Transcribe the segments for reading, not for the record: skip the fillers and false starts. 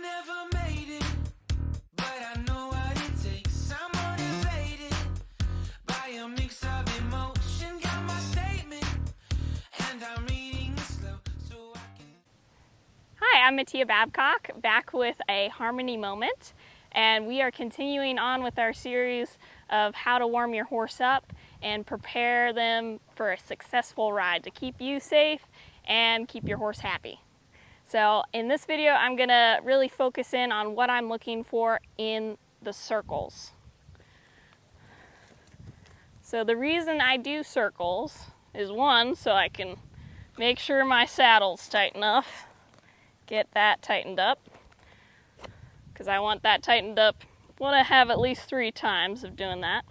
never made it, but I know what it takes. I'm motivated by a mix of emotion. Got my statement, and I'm reading it slow so I can. Hi, I'm Matea Babcock, back with a harmony moment, and we are continuing on with our series of how to warm your horse up and prepare them for a successful ride to keep you safe and keep your horse happy. So in this video, I'm gonna really focus in on what I'm looking for in the circles. So the reason I do circles is one, so I can make sure my saddle's tight enough. Get that tightened up, because I want that tightened up. Want to have at least 3 times of doing that.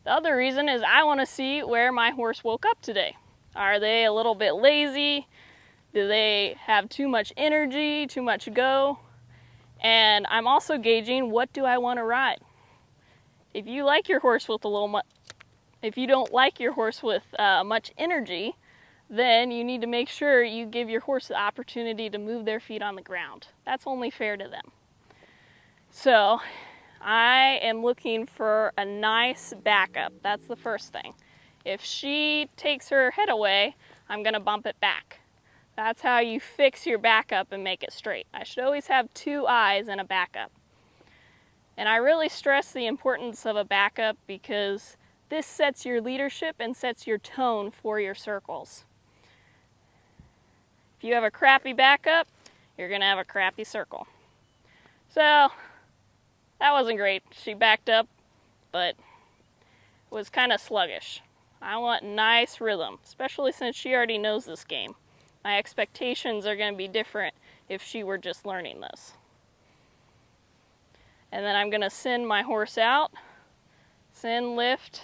The other reason is I want to see where my horse woke up today. Are they a little bit lazy? Do they have too much energy, too much go? And I'm also gauging, what do I want to ride? If you like your horse with if you don't like your horse with much energy, then you need to make sure you give your horse the opportunity to move their feet on the ground. That's only fair to them. So I am looking for a nice backup. That's the first thing. If she takes her head away, I'm going to bump it back. That's how you fix your backup and make it straight. I should always have 2 eyes in a backup. And I really stress the importance of a backup because this sets your leadership and sets your tone for your circles. If you have a crappy backup, you're going to have a crappy circle. So that wasn't great. She backed up, but was kind of sluggish. I want nice rhythm, especially since she already knows this game. My expectations are going to be different if she were just learning this. And then I'm going to send my horse out. Send, lift.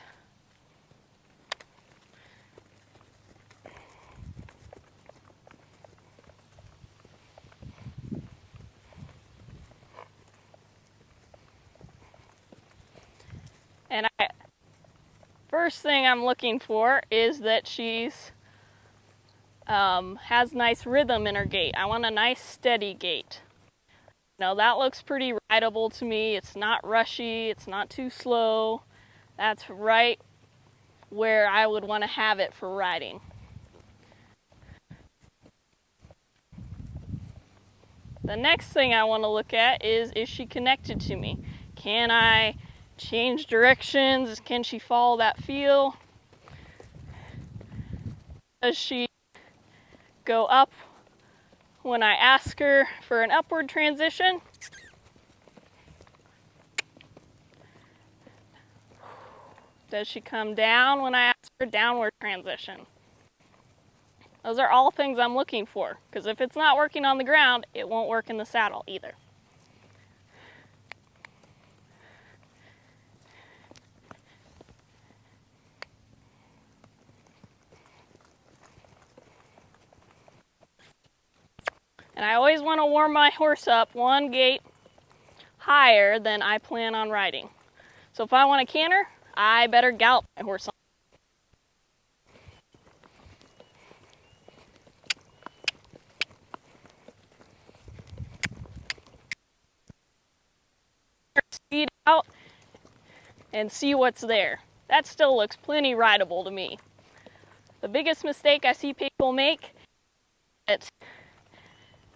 And first thing I'm looking for is that she's has nice rhythm in her gait. I want a nice steady gait. Now that looks pretty rideable to me. It's not rushy, it's not too slow. That's right where I would want to have it for riding. The next thing I want to look at is she connected to me? Can I change directions? Can she follow that feel? Does she go up when I ask her for an upward transition? Does she come down when I ask for a downward transition? Those are all things I'm looking for, because if it's not working on the ground, it won't work in the saddle either. And I always want to warm my horse up 1 gait higher than I plan on riding. So if I want to canter, I better gallop my horse on. Speed out and see what's there. That still looks plenty rideable to me. The biggest mistake I see people make is that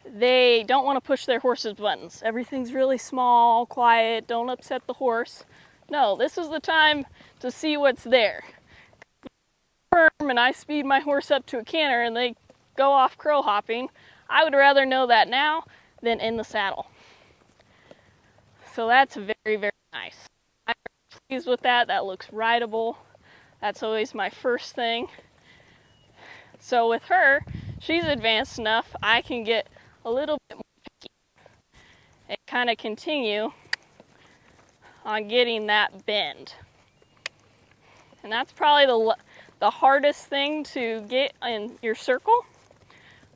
they don't want to push their horse's buttons. Everything's really small, quiet, don't upset the horse. No, this is the time to see what's there. And I speed my horse up to a canter and they go off crow hopping. I would rather know that now than in the saddle. So that's very, very nice. I'm pleased with that. That looks rideable. That's always my first thing. So with her, she's advanced enough, I can get a little bit more picky and kind of continue on getting that bend. And that's probably the hardest thing to get in your circle,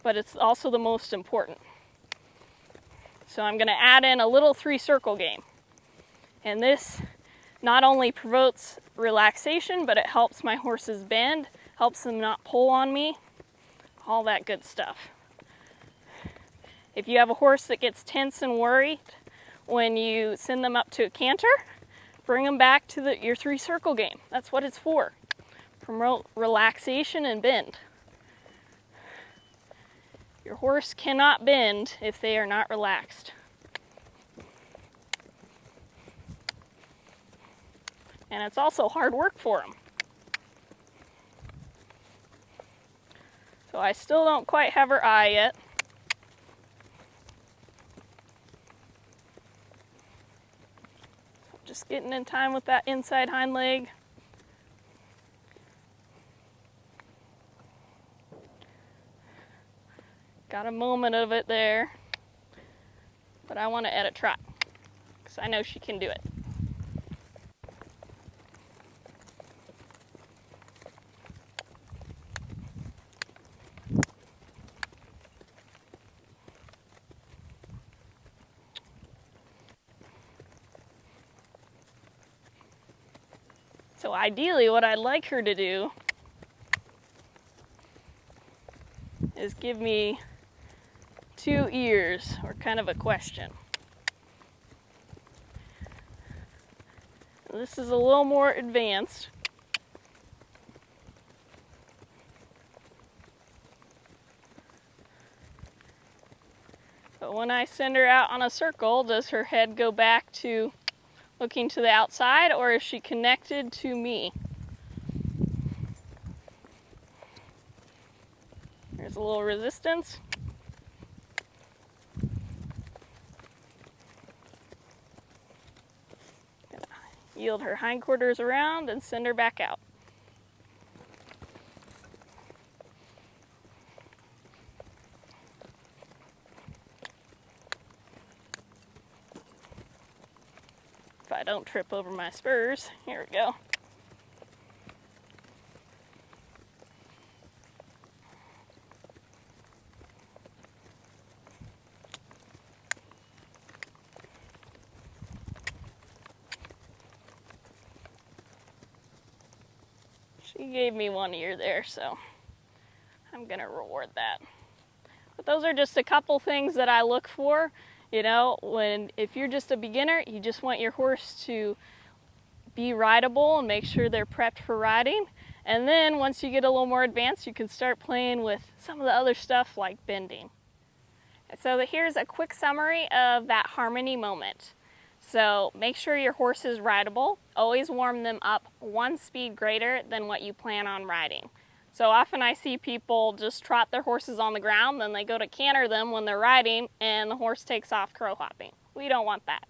but it's also the most important. So I'm going to add in a little 3-circle game. And this not only promotes relaxation, but it helps my horses bend, helps them not pull on me, all that good stuff. If you have a horse that gets tense and worried when you send them up to a canter, bring them back to your 3-circle game. That's what it's for. Promote relaxation and bend. Your horse cannot bend if they are not relaxed. And it's also hard work for them. So I still don't quite have her eye yet. Just getting in time with that inside hind leg. Got a moment of it there, but I want to add a trot because I know she can do it. So ideally what I'd like her to do is give me 2 ears, or kind of a question. This is a little more advanced. But when I send her out on a circle, does her head go back to looking to the outside, or is she connected to me? There's a little resistance. Yield her hindquarters around and send her back out. If I don't trip over my spurs, here we go. She gave me 1 ear there, so I'm gonna reward that. But those are just a couple things that I look for. You know, if you're just a beginner, you just want your horse to be rideable and make sure they're prepped for riding. And then once you get a little more advanced, you can start playing with some of the other stuff like bending. So here's a quick summary of that harmony moment. So make sure your horse is rideable. Always warm them up 1 speed greater than what you plan on riding. So often I see people just trot their horses on the ground, then they go to canter them when they're riding, and the horse takes off crow hopping. We don't want that.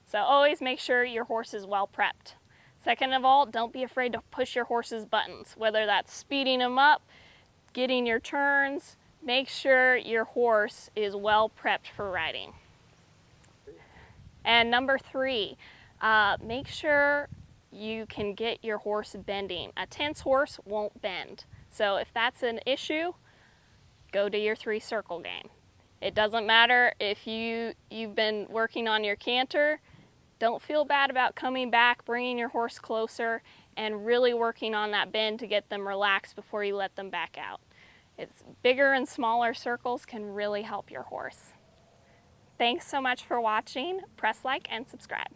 So always make sure your horse is well prepped. Second of all, don't be afraid to push your horse's buttons, whether that's speeding them up, getting your turns. Make sure your horse is well prepped for riding. And number 3, make sure you can get your horse bending. A tense horse won't bend. So if that's an issue, go to your 3-circle game. It doesn't matter if you've been working on your canter. Don't feel bad about coming back, bringing your horse closer, and really working on that bend to get them relaxed before you let them back out. It's bigger and smaller circles can really help your horse. Thanks so much for watching. Press like and subscribe.